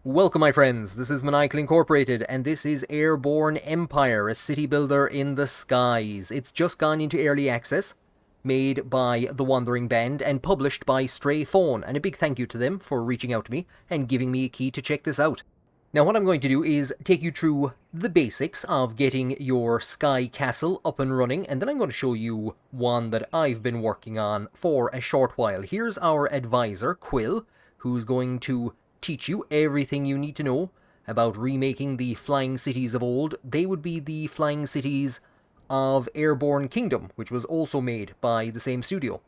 Welcome, my friends. This is Maniacal Incorporated, and this is Airborne Empire, a city builder in the skies. It's just gone into early access, made by the Wandering Band and published by Stray Phone, and a big thank you to them for reaching out to me and giving me a key to check this out. Now, what I'm going to do is take you through the basics of getting your sky castle up and running, and then I'm going to show you one that I've been working on for a short while. Here's our advisor, Quill, who's going to teach you everything you need to know about remaking the flying cities of old. They would be the flying cities of Airborne Kingdom, which was also made by the same studio.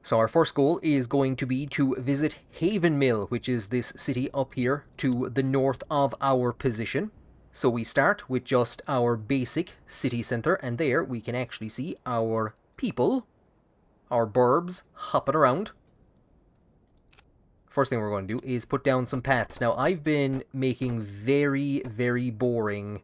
So our first goal is going to be to visit Haven Mill, which is this city up here to the north of our position. So we start with just our basic city center, and there we can actually see our people, our burbs, hopping around. First thing we're going to do is put down some paths. Now, I've been making very, very boring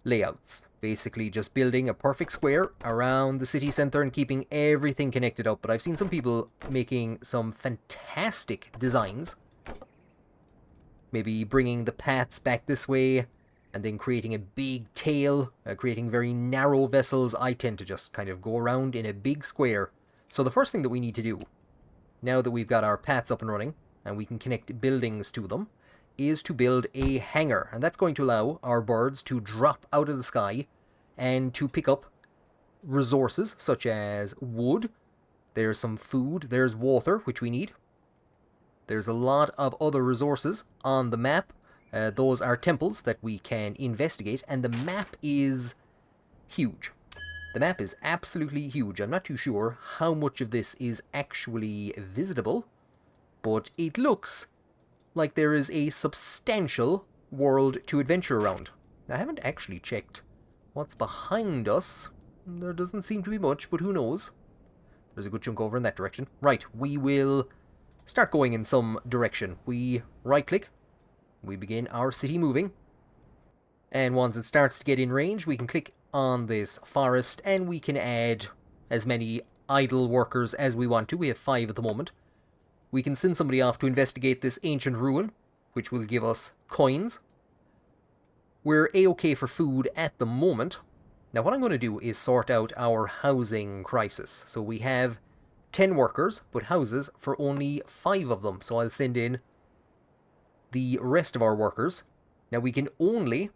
layouts. Basically, just building a perfect square around the city center and keeping everything connected up. But I've seen some people making some fantastic designs. Maybe bringing the paths back this way and then creating a big tail, creating very narrow vessels. I tend to just kind of go around in a big square. So the first thing that we need to do, now that we've got our paths up and running, and we can connect buildings to them, is to build a hangar. And that's going to allow our birds to drop out of the sky and to pick up resources such as wood. There's some food, there's water, which we need. There's a lot of other resources on the map. Those are temples that we can investigate, and the map is huge. The map is absolutely huge. I'm not too sure how much of this is actually visitable, but it looks like there is a substantial world to adventure around. I haven't actually checked what's behind us. There doesn't seem to be much, but who knows? There's a good chunk over in that direction. Right, we will start going in some direction. We right-click. We begin our city moving. And once it starts to get in range, we can click on this forest and we can add as many idle workers as we want to. We have 5 at the moment. We can send somebody off to investigate this ancient ruin, which will give us coins. We're a-okay for food at the moment. Now what I'm going to do is sort out our housing crisis. So we have 10 workers, but houses for only 5 of them. So I'll send in the rest of our workers. Now we can only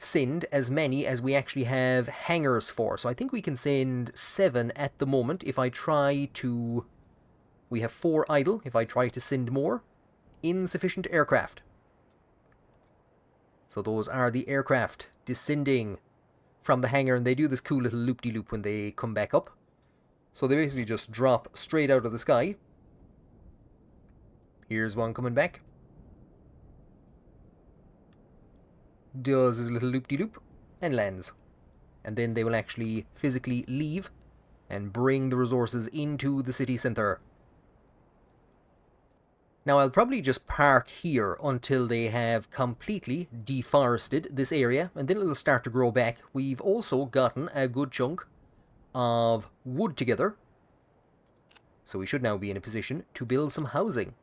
send as many as we actually have hangars for. So I think we can send 7 at the moment. If I try to... We have 4 idle. If I try to send more, insufficient aircraft. So those are the aircraft descending from the hangar, and they do this cool little loop-de-loop when they come back up. So they basically just drop straight out of the sky. Here's one coming back. Does his little loop-de-loop and lands. And then they will actually physically leave and bring the resources into the city center. Now I'll probably just park here until they have completely deforested this area, and then it'll start to grow back. We've also gotten a good chunk of wood together, so we should now be in a position to build some housing.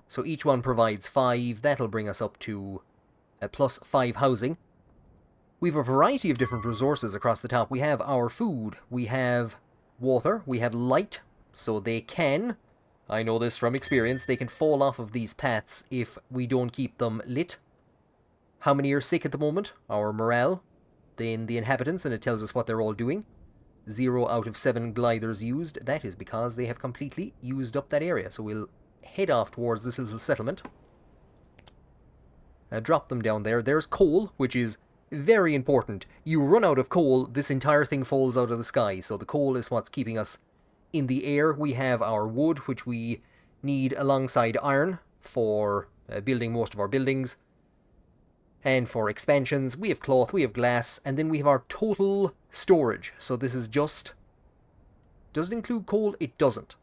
So each one provides 5. That'll bring us up to a plus 5 housing. We have a variety of different resources across the top. We have our food, we have water, we have light, so they can, I know this from experience, they can fall off of these paths if we don't keep them lit. How many are sick at the moment? Our morale, then the inhabitants, and it tells us what they're all doing. 0 out of 7 gliders used. That is because they have completely used up that area. So we'll head off towards this little settlement. Drop them down there. There's coal, which is very important. You run out of coal, this entire thing falls out of the sky. So the coal is what's keeping us in the air. We have our wood, which we need alongside iron for building most of our buildings. And for expansions, we have cloth, we have glass, and then we have our total storage. So this is just... Does it include coal? It doesn't.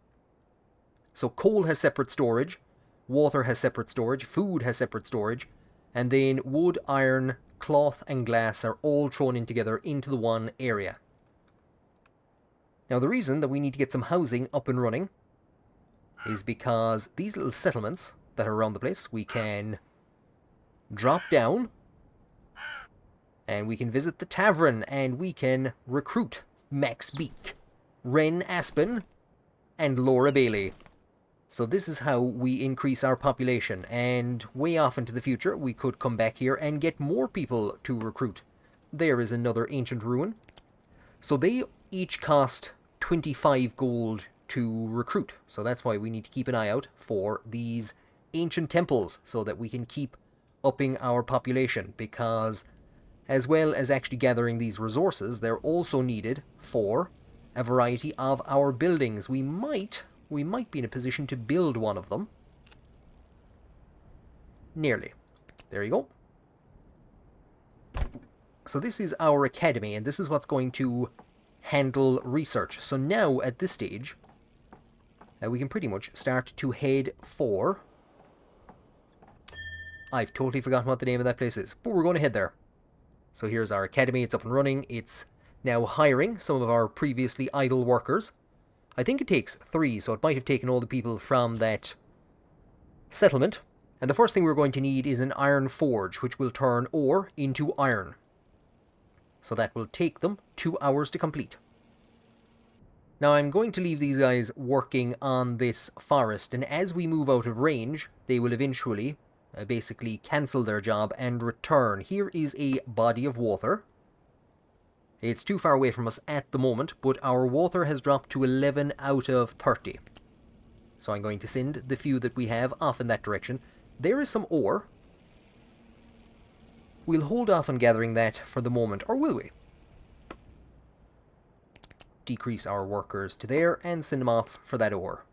So coal has separate storage, water has separate storage, food has separate storage, and then wood, iron, cloth, and glass are all thrown in together into the one area. Now the reason that we need to get some housing up and running is because these little settlements that are around the place, we can drop down and we can visit the tavern and we can recruit Max Beak, Ren Aspen, and Laura Bailey. So this is how we increase our population, and way off into the future we could come back here and get more people to recruit. There is another ancient ruin. So they each cost 25 gold to recruit. So that's why we need to keep an eye out for these ancient temples so that we can keep upping our population, because as well as actually gathering these resources, they're also needed for a variety of our buildings. We might be in a position to build one of them. Nearly. There you go. So this is our academy, and this is what's going to handle research. So now, at this stage, we can pretty much start to head for... I've totally forgotten what the name of that place is, but we're going to head there. So here's our academy. It's up and running. It's now hiring some of our previously idle workers. I think it takes 3, so it might have taken all the people from that settlement. And the first thing we're going to need is an iron forge, which will turn ore into iron. So that will take them 2 hours to complete. Now I'm going to leave these guys working on this forest, and as we move out of range, they will eventually basically cancel their job and return. Here is a body of water. It's too far away from us at the moment, but our water has dropped to 11 out of 30. So I'm going to send the few that we have off in that direction. There is some ore. We'll hold off on gathering that for the moment, or will we? Decrease our workers to there and send them off for that ore.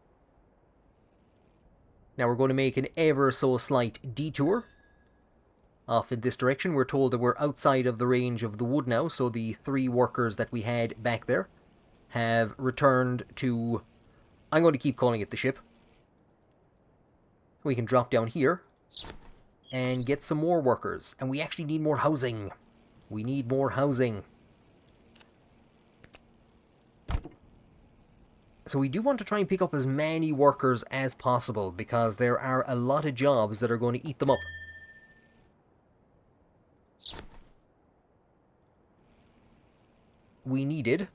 Now we're going to make an ever so slight detour off in this direction. We're told that we're outside of the range of the wood now, so the 3 workers that we had back there have returned to... I'm going to keep calling it the ship. We can drop down here and get some more workers. And we actually need more housing. We need more housing. So we do want to try and pick up as many workers as possible, because there are a lot of jobs that are going to eat them up. We needed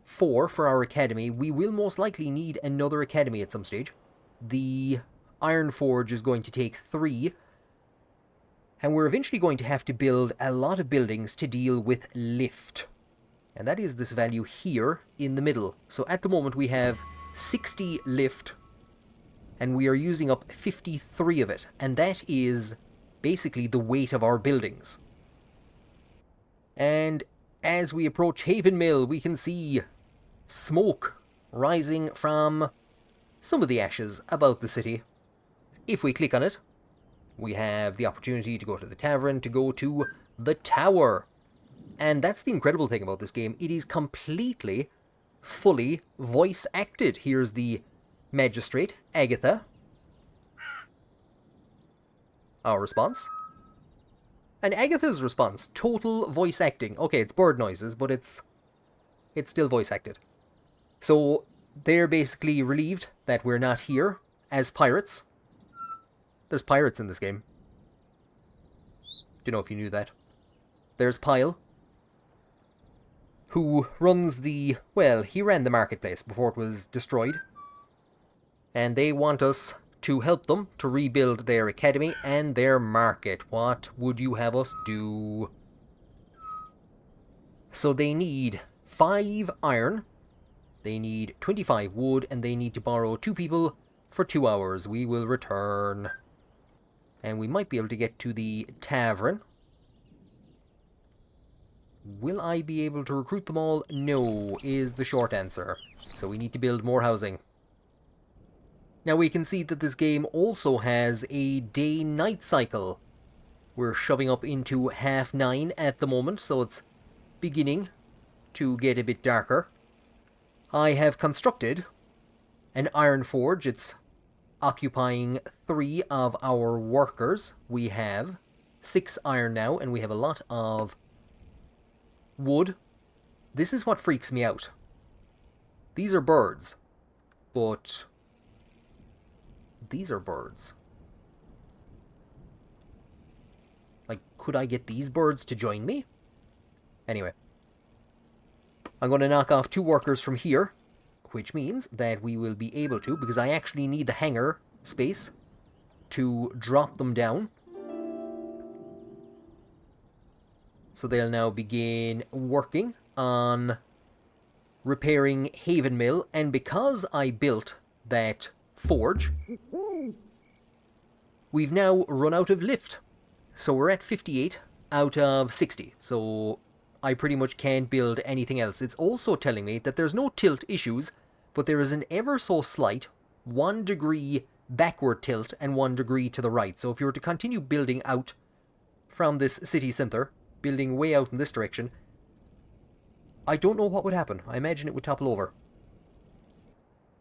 4 for our academy. We will most likely need another academy at some stage. The Iron Forge is going to take 3. And we're eventually going to have to build a lot of buildings to deal with lift. And that is this value here in the middle. So at the moment we have 60 lift, and we are using up 53 of it. And that is basically the weight of our buildings. And as we approach Haven Mill, we can see smoke rising from some of the ashes about the city. If we click on it, we have the opportunity to go to the tavern, to go to the tower. And that's the incredible thing about this game. It is completely, fully voice acted. Here's the magistrate, Agatha. Our response. And Agatha's response, total voice acting. Okay, it's bird noises, but it's still voice acted. So they're basically relieved that we're not here as pirates. There's pirates in this game. Don't know if you knew that. There's Pyle, who runs the... well, he ran the marketplace before it was destroyed. And they want us to help them to rebuild their academy and their market. What would you have us do? So they need 5 iron, they need 25 wood, and they need to borrow 2 people for 2 hours. We will return. And we might be able to get to the tavern. Will I be able to recruit them all? No, is the short answer. So we need to build more housing. Now we can see that this game also has a day-night cycle. We're shoving up into 9:30 at the moment, so it's beginning to get a bit darker. I have constructed an iron forge. It's occupying 3 of our workers. We have 6 iron now, and we have a lot of wood. This is what freaks me out. These are birds, but these are birds. Like, could I get these birds to join me? Anyway. I'm going to knock off 2 workers from here, which means that we will be able to, because I actually need the hangar space to drop them down. So they'll now begin working on repairing Haven Mill, and because I built that forge, we've now run out of lift. So we're at 58 out of 60. So I pretty much can't build anything else. It's also telling me that there's no tilt issues, but there is an ever so slight 1 degree backward tilt and 1 degree to the right. So if you were to continue building out from this city center, building way out in this direction, I don't know what would happen. I imagine it would topple over.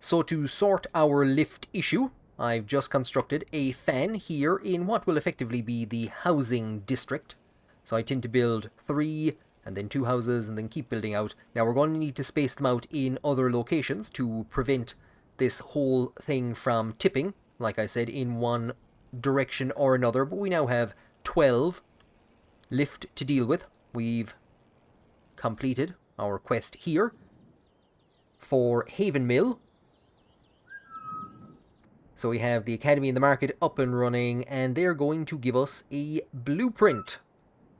So to sort our lift issue, I've just constructed a fan here in what will effectively be the housing district. So I tend to build 3 and then 2 houses and then keep building out. Now we're going to need to space them out in other locations to prevent this whole thing from tipping, like I said, in one direction or another. But we now have 12 lift to deal with. We've completed our quest here for Haven Mill. So we have the Academy and the Market up and running, and they're going to give us a blueprint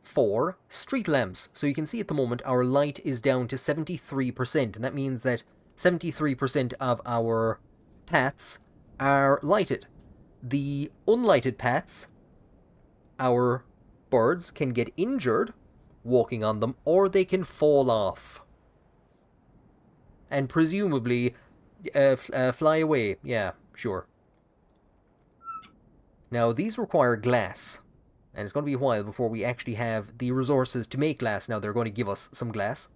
for street lamps. So you can see at the moment our light is down to 73%, and that means that 73% of our paths are lighted. The unlighted paths, our birds can get injured walking on them, or they can fall off. And presumably fly away. Yeah, sure. Now, these require glass, and it's going to be a while before we actually have the resources to make glass. Now, they're going to give us some glass,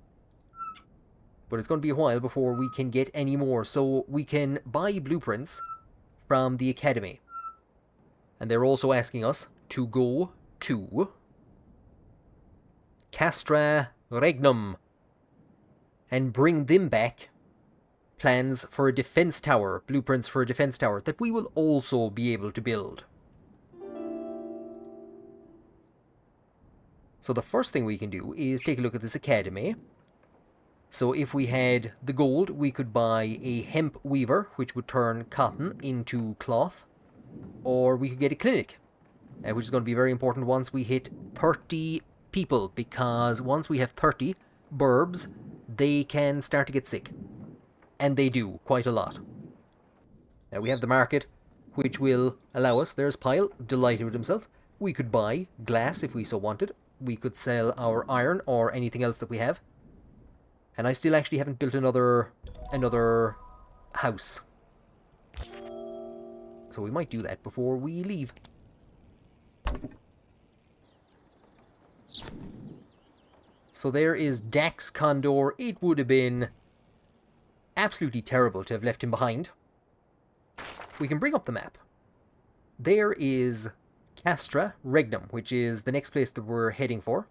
but it's going to be a while before we can get any more. So we can buy blueprints from the Academy. And they're also asking us to go to Castra Regnum and bring them back plans for a defense tower, blueprints for a defense tower that we will also be able to build. So the first thing we can do is take a look at this academy. So if we had the gold, we could buy a hemp weaver, which would turn cotton into cloth. Or we could get a clinic, which is going to be very important once we hit 30 people. Because once we have 30 burbs, they can start to get sick. And they do, quite a lot. Now we have the market, which will allow us, there's Pyle, delighted with himself. We could buy glass if we so wanted. We could sell our iron or anything else that we have. And I still actually haven't built another house. So we might do that before we leave. So there is Dax Condor. It would have been absolutely terrible to have left him behind. We can bring up the map. There is Castra Regnum, which is the next place that we're heading for.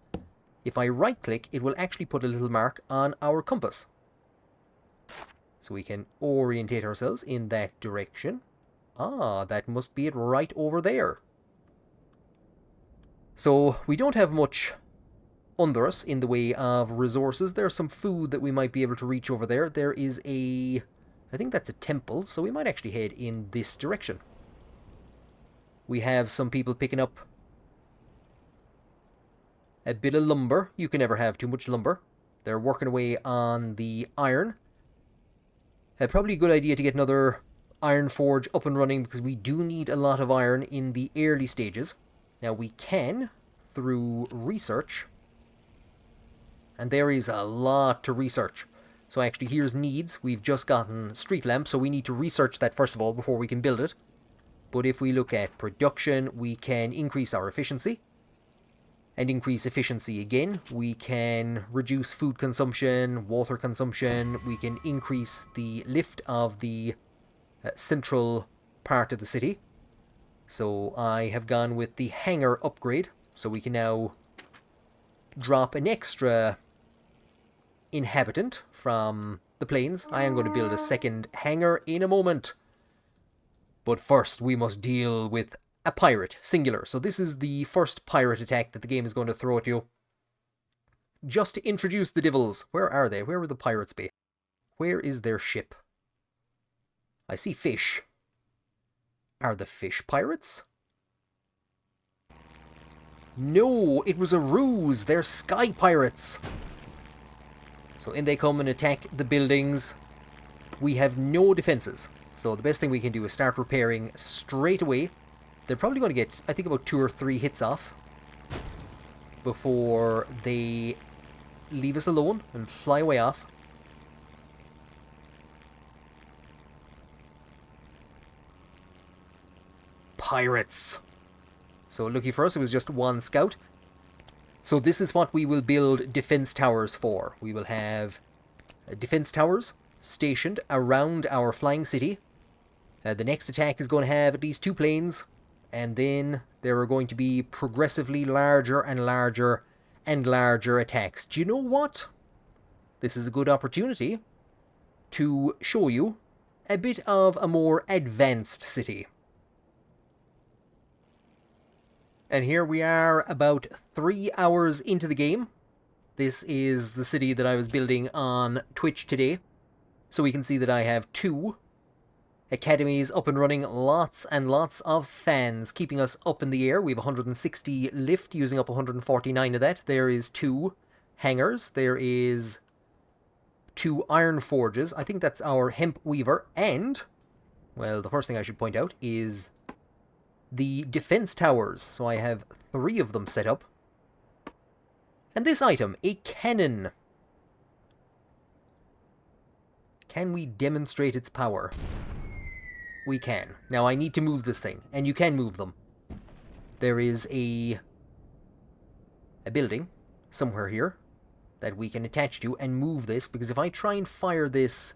If I right-click, it will actually put a little mark on our compass. So we can orientate ourselves in that direction. Ah, that must be it right over there. So we don't have much under us in the way of resources. There's some food that we might be able to reach over there. There is a... I think that's a temple, so we might actually head in this direction. We have some people picking up a bit of lumber. You can never have too much lumber. They're working away on the iron. Probably a good idea to get another iron forge up and running, because we do need a lot of iron in the early stages. Now we can, through research, and there is a lot to research. So actually here's needs. We've just gotten street lamps, so we need to research that first of all before we can build it. But if we look at production, we can increase our efficiency. And increase efficiency again. We can reduce food consumption, water consumption. We can increase the lift of the central part of the city. So I have gone with the hangar upgrade. So we can now drop an extra inhabitant from the plains. I am going to build a second hangar in a moment. But first, we must deal with a pirate, singular. So this is the first pirate attack that the game is going to throw at you. Just to introduce the devils. Where are they? Where would the pirates be? Where is their ship? I see fish. Are the fish pirates? No, it was a ruse. They're sky pirates. So in they come and attack the buildings. We have no defenses. So the best thing we can do is start repairing straight away. They're probably going to get, I think, about 2 or 3 hits off before they leave us alone and fly away off. Pirates. So lucky for us, it was just 1 scout. So this is what we will build defense towers for. We will have defense towers stationed around our flying city. The next attack is going to have at least 2 planes, and then there are going to be progressively larger and larger and larger attacks. Do you know what? This is a good opportunity to show you a bit of a more advanced city. And here we are about 3 hours into the game. This is the city that I was building on Twitch today. So we can see that I have 2 academies up and running, lots and lots of fans keeping us up in the air. We have 160 lift, using up 149 of that. There is 2 hangars. There is 2 iron forges. I think that's our hemp weaver. And, well, the first thing I should point out is the defense towers. So I have 3 of them set up. And this item, a cannon. Can we demonstrate its power? We can. Now I need to move this thing, and you can move them. There is a building somewhere here that we can attach to and move this, because if I try and fire this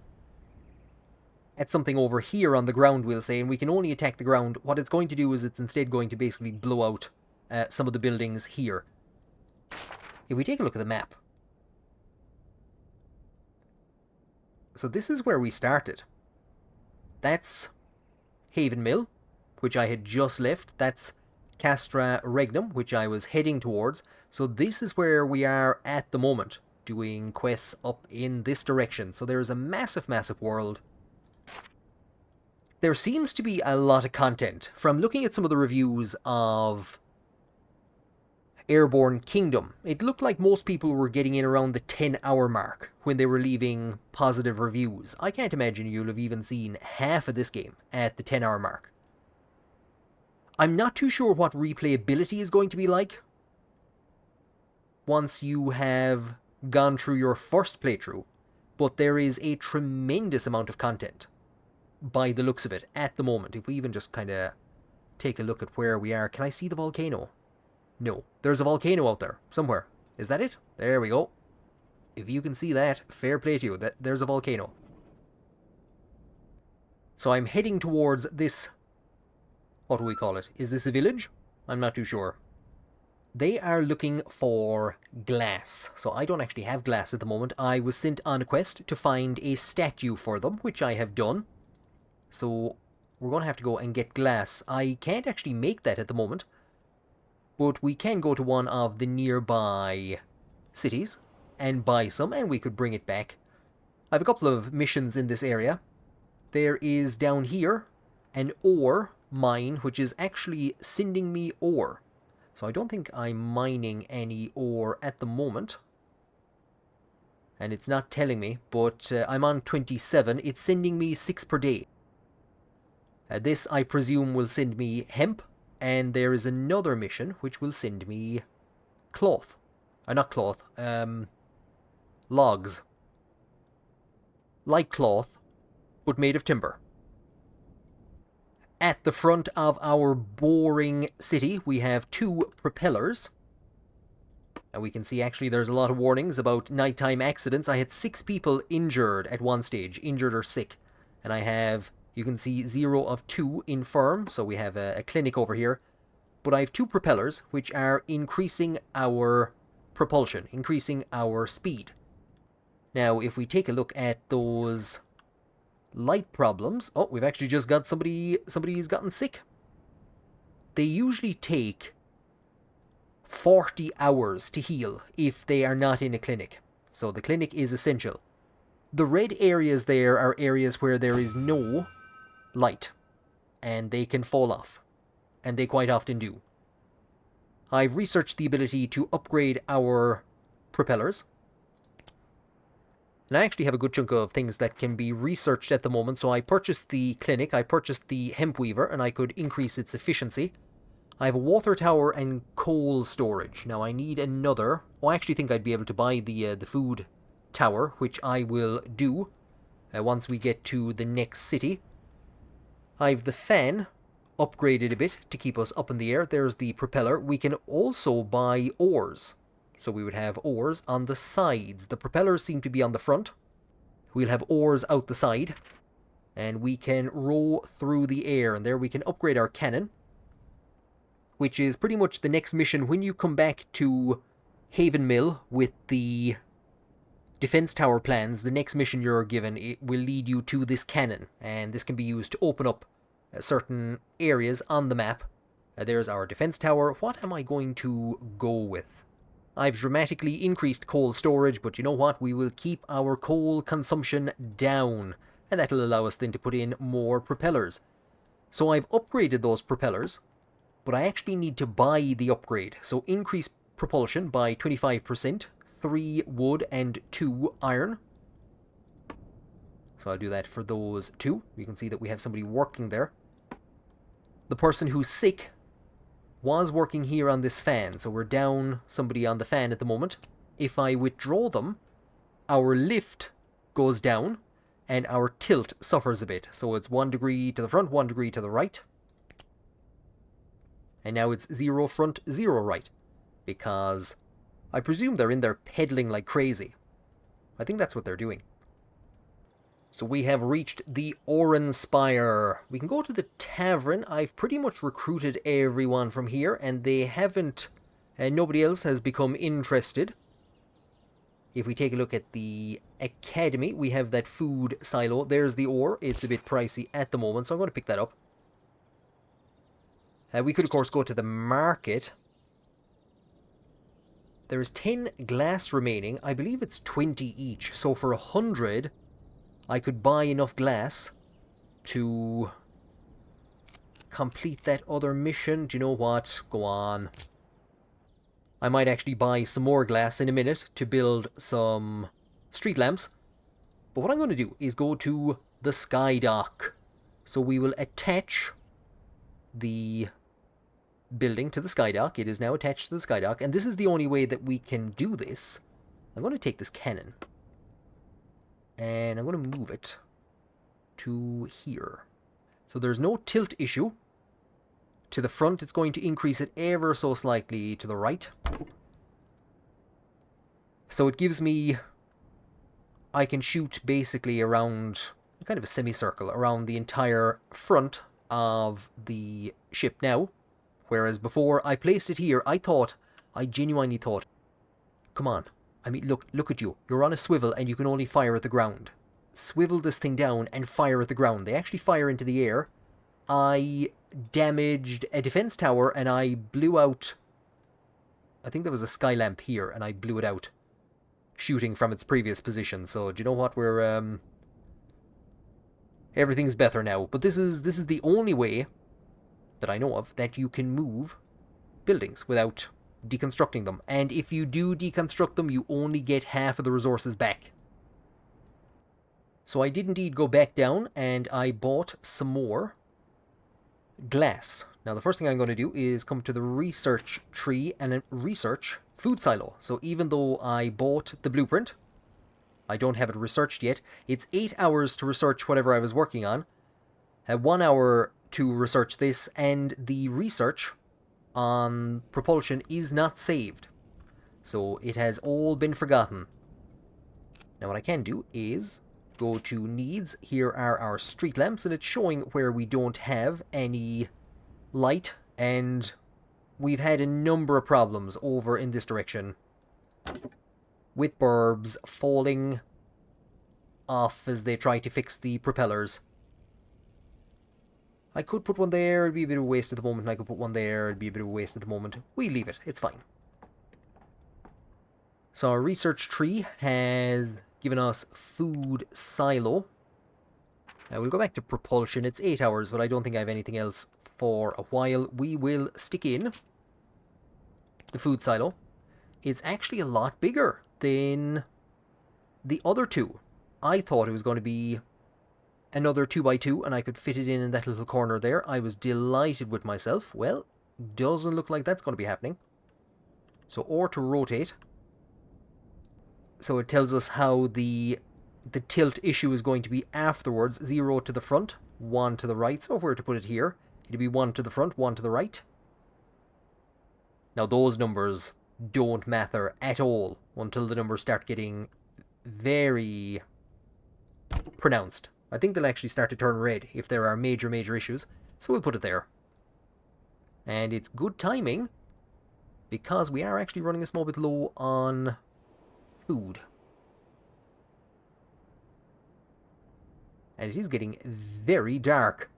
at something over here on the ground, we'll say, and we can only attack the ground, what it's going to do is it's instead going to basically blow out some of the buildings here. If we take a look at the map, so this is where we started. That's Haven Mill, which I had just left. That's Castra Regnum, which I was heading towards. So this is where we are at the moment, doing quests up in this direction. So there's a massive, massive world. There seems to be a lot of content. From looking at some of the reviews of Airborne Kingdom, it looked like most people were getting in around the 10-hour mark when they were leaving positive reviews. I can't imagine you'll have even seen half of this game at the 10-hour mark. I'm not too sure what replayability is going to be like once you have gone through your first playthrough, but there is a tremendous amount of content by the looks of it at the moment. If we even just kind of take a look at where we are. Can I see the volcano? No. There's a volcano out there somewhere. Is that it? There we go. If you can see that, fair play to you. There's a volcano. So I'm heading towards this... What do we call it? Is this a village? I'm not too sure. They are looking for glass. So I don't actually have glass at the moment. I was sent on a quest to find a statue for them, which I have done. So we're going to have to go and get glass. I can't actually make that at the moment, but we can go to one of the nearby cities and buy some, and we could bring it back. I have a couple of missions in this area. There is down here an ore mine, which is actually sending me ore. So I don't think I'm mining any ore at the moment. And it's not telling me, but I'm on 27. It's sending me 6 per day. This, I presume, will send me hemp. And there is another mission which will send me cloth. Not cloth, logs. Like cloth, but made of timber. At the front of our boring city, we have 2 propellers. And we can see actually there's a lot of warnings about nighttime accidents. I had 6 people injured at one stage, injured or sick. And I have, you can see 0 of 2 infirm, so we have a clinic over here. But I have 2 propellers, which are increasing our propulsion, increasing our speed. Now, if we take a look at those light problems. Oh, we've actually just got somebody's gotten sick. They usually take 40 hours to heal if they are not in a clinic. So the clinic is essential. The red areas there are areas where there is no light, and they can fall off, and they quite often do. I've researched the ability to upgrade our propellers, and I actually have a good chunk of things that can be researched at the moment. So I purchased the clinic, I purchased the hemp weaver, and I could increase its efficiency. I have a water tower and coal storage. Now I need another. Oh, I actually think I'd be able to buy the food tower, which I will do once we get to the next city. I've the fan upgraded a bit to keep us up in the air. There's the propeller. We can also buy oars. So we would have oars on the sides. The propellers seem to be on the front. We'll have oars out the side. And we can row through the air. And there we can upgrade our cannon, which is pretty much the next mission. When you come back to Haven Mill with the defense tower plans, the next mission you're given, it will lead you to this cannon. And this can be used to open up certain areas on the map. There's our defense tower. What am I going to go with? I've dramatically increased coal storage, but you know what? We will keep our coal consumption down, and that'll allow us then to put in more propellers. So I've upgraded those propellers, but I actually need to buy the upgrade. So increase propulsion by 25%, 3 wood and 2 iron. So I'll do that for those 2. You can see that we have somebody working there. The person who's sick was working here on this fan, so we're down somebody on the fan at the moment. If I withdraw them, our lift goes down, and our tilt suffers a bit. So it's 1 degree to the front, 1 degree to the right. And now it's 0 front, 0 right, because I presume they're in there pedaling like crazy. I think that's what they're doing. So we have reached the Oran Spire. We can go to the tavern. I've pretty much recruited everyone from here, and they haven't... nobody else has become interested. If we take a look at the academy, we have that food silo. There's the ore. It's a bit pricey at the moment, so I'm going to pick that up. We could, of course, go to the market. There is 10 glass remaining. I believe it's 20 each. So for 100... I could buy enough glass to complete that other mission. Do you know what? Go on. I might actually buy some more glass in a minute to build some street lamps. But what I'm going to do is go to the sky dock. So we will attach the building to the sky dock. It is now attached to the sky dock. And this is the only way that we can do this. I'm going to take this cannon. And I'm going to move it to here. So there's no tilt issue. To the front, it's going to increase it ever so slightly to the right. So it gives me... I can shoot basically around, kind of a semicircle, around the entire front of the ship now. Whereas before I placed it here, I genuinely thought, come on. I mean, look at you. You're on a swivel and you can only fire at the ground. Swivel this thing down and fire at the ground. They actually fire into the air. I damaged a defense tower and I blew out... I think there was a sky lamp here and I blew it out, shooting from its previous position. So, do you know what? We're... everything's better now. But this is the only way that I know of that you can move buildings without deconstructing them. And if you do deconstruct them, you only get half of the resources back. So I did indeed go back down and I bought some more glass. Now the first thing I'm going to do is come to the research tree and research food silo. So even though I bought the blueprint, I don't have it researched yet. It's 8 hours to research whatever I was working on. 1 hour to research this, and the research on propulsion is not saved. So it has all been forgotten. Now what I can do is go to needs. Here are our street lamps, and it's showing where we don't have any light, and we've had a number of problems over in this direction with bulbs falling off as they try to fix the propellers. I could put one there, it'd be a bit of a waste at the moment, and I could put one there, it'd be a bit of a waste at the moment. We leave it, it's fine. So our research tree has given us food silo. We'll go back to propulsion. It's 8 hours, but I don't think I have anything else for a while. We will stick in the food silo. It's actually a lot bigger than the other two. I thought it was going to be another 2x2 and I could fit it in that little corner there. I was delighted with myself. Well, doesn't look like that's going to be happening. So, or to rotate. So it tells us how the tilt issue is going to be afterwards. 0 to the front, 1 to the right. So if we were to put it here, it'd be 1 to the front, 1 to the right. Now those numbers don't matter at all until the numbers start getting very pronounced. I think they'll actually start to turn red if there are major issues. So we'll put it there. And it's good timing because we are actually running a small bit low on food. And it is getting very dark.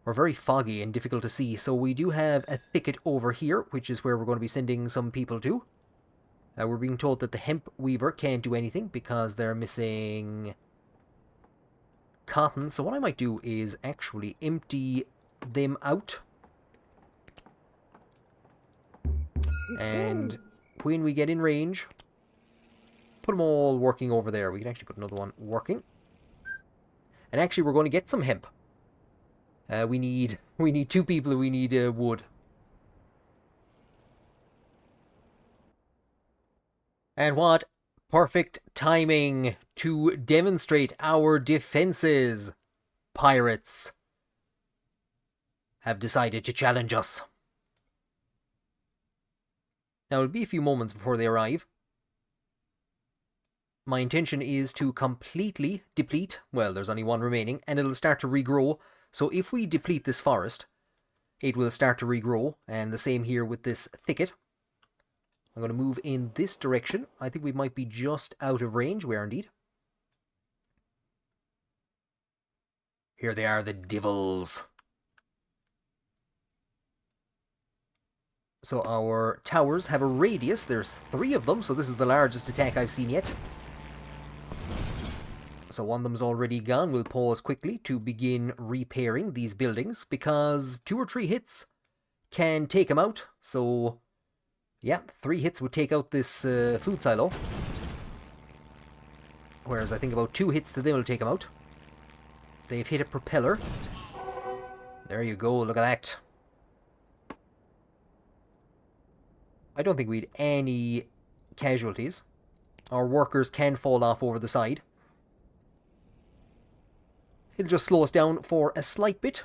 Or very foggy and difficult to see. So we do have a thicket over here, which is where we're going to be sending some people to. We're being told that the hemp weaver can't do anything because they're missing cotton. So what I might do is actually empty them out. And when we get in range, put them all working over there. We can actually put another one working. And actually we're going to get some hemp. We need 2 people, we need wood. And what perfect timing to demonstrate our defenses. Pirates have decided to challenge us. Now it'll be a few moments before they arrive. My intention is to completely deplete, well, there's only one remaining, and it'll start to regrow. So if we deplete this forest, it will start to regrow, and the same here with this thicket. I'm going to move in this direction. I think we might be just out of range. We are indeed. Here they are, the devils. So our towers have a radius. There's 3 of them, so this is the largest attack I've seen yet. So one of them's already gone. We'll pause quickly to begin repairing these buildings, because 2 or 3 hits can take them out. So, yeah, 3 hits would take out this food silo. Whereas I think about 2 hits to them will take them out. They've hit a propeller. There you go, look at that. I don't think we had any casualties. Our workers can fall off over the side. It'll just slow us down for a slight bit,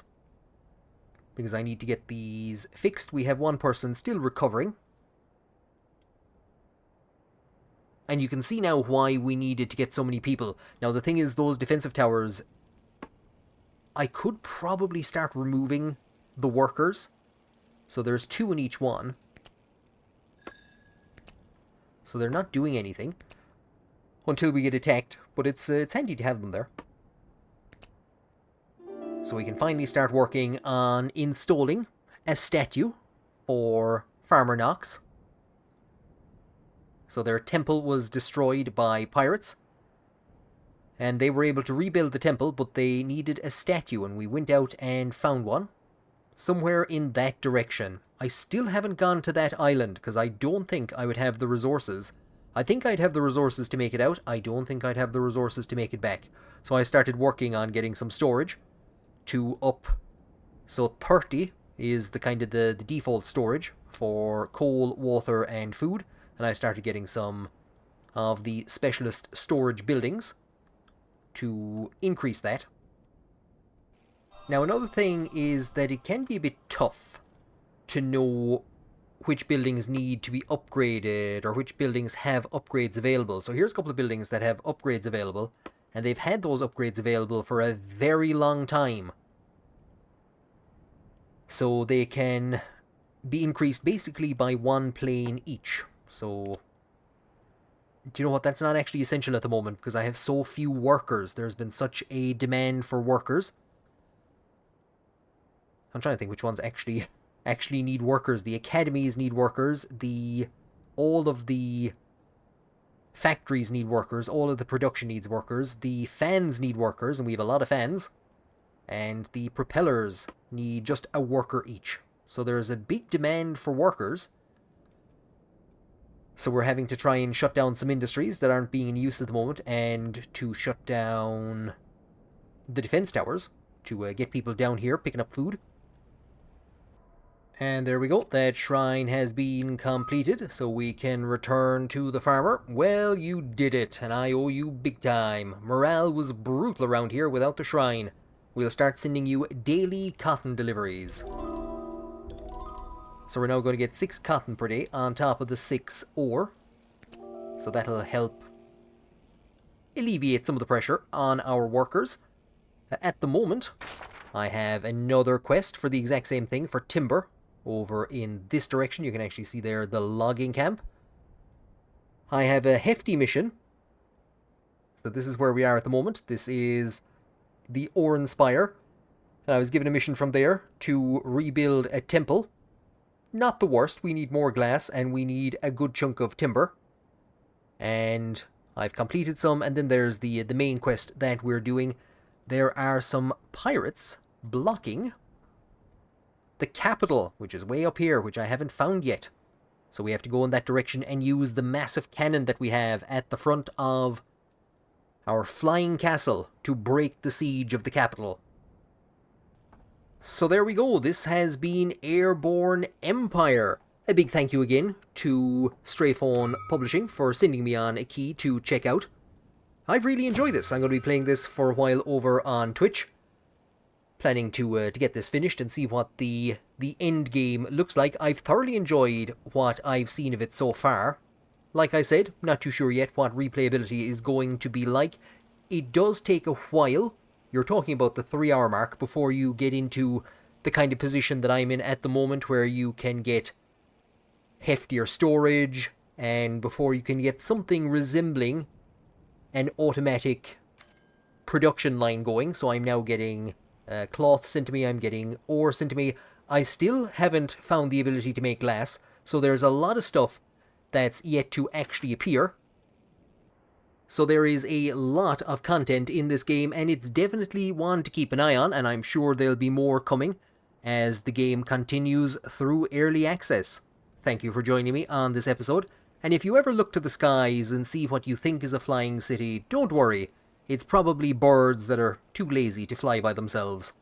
because I need to get these fixed. We have one person still recovering. And you can see now why we needed to get so many people. Now the thing is, those defensive towers, I could probably start removing the workers. So there's 2 in each one. So they're not doing anything until we get attacked, but it's handy to have them there. So we can finally start working on installing a statue for Farmer Knox. So their temple was destroyed by pirates, and they were able to rebuild the temple, but they needed a statue, and we went out and found one somewhere in that direction. I still haven't gone to that island because I don't think I would have the resources. I think I'd have the resources to make it out. I don't think I'd have the resources to make it back. So I started working on getting some storage to up. So 30 is the kind of the default storage for coal, water, and food. And I started getting some of the specialist storage buildings to increase that. Now another thing is that it can be a bit tough to know which buildings need to be upgraded or which buildings have upgrades available. So here's a couple of buildings that have upgrades available, and they've had those upgrades available for a very long time. So they can be increased basically by 1 plane each. So Do you know what? That's not actually essential at the moment because I have so few workers. There's been such a demand for workers. I'm trying to think which ones actually need workers. The academies need workers. All of the factories need workers. All of the production needs workers. The fans need workers, and we have a lot of fans. And the propellers need just a worker each. So there's a big demand for workers. So we're having to try and shut down some industries that aren't being in use at the moment, and to shut down the defense towers to get people down here picking up food. And there we go, that shrine has been completed, so we can return to the farmer. Well, you did it, and I owe you big time. Morale was brutal around here without the shrine. We'll start sending you daily cotton deliveries. So we're now going to get 6 cotton per day on top of the 6 ore. So that'll help alleviate some of the pressure on our workers. At the moment, I have another quest for the exact same thing for timber. Over in this direction, you can actually see there the logging camp. I have a hefty mission. So this is where we are at the moment. This is the Oran Spire. And I was given a mission from there to rebuild a temple. Not the worst. We need more glass and we need a good chunk of timber. And I've completed some. And then there's the main quest that we're doing. There are some pirates blocking the capital, which is way up here, which I haven't found yet. So we have to go in that direction and use the massive cannon that we have at the front of our flying castle to break the siege of the capital. So there we go. This has been Airborne Empire. A big thank you again to Strayphone Publishing for sending me on a key to check out. I've really enjoyed this. I'm going to be playing this for a while over on Twitch. Planning to get this finished and see what the end game looks like. I've thoroughly enjoyed what I've seen of it so far. Like I said, not too sure yet what replayability is going to be like. It does take a while. You're talking about the 3-hour mark before you get into the kind of position that I'm in at the moment where you can get heftier storage and before you can get something resembling an automatic production line going. So I'm now getting cloth sent to me, I'm getting ore sent to me. I still haven't found the ability to make glass, so there's a lot of stuff that's yet to actually appear. So there is a lot of content in this game, and it's definitely one to keep an eye on, and I'm sure there'll be more coming as the game continues through early access. Thank you for joining me on this episode, and if you ever look to the skies and see what you think is a flying city, don't worry, it's probably birds that are too lazy to fly by themselves.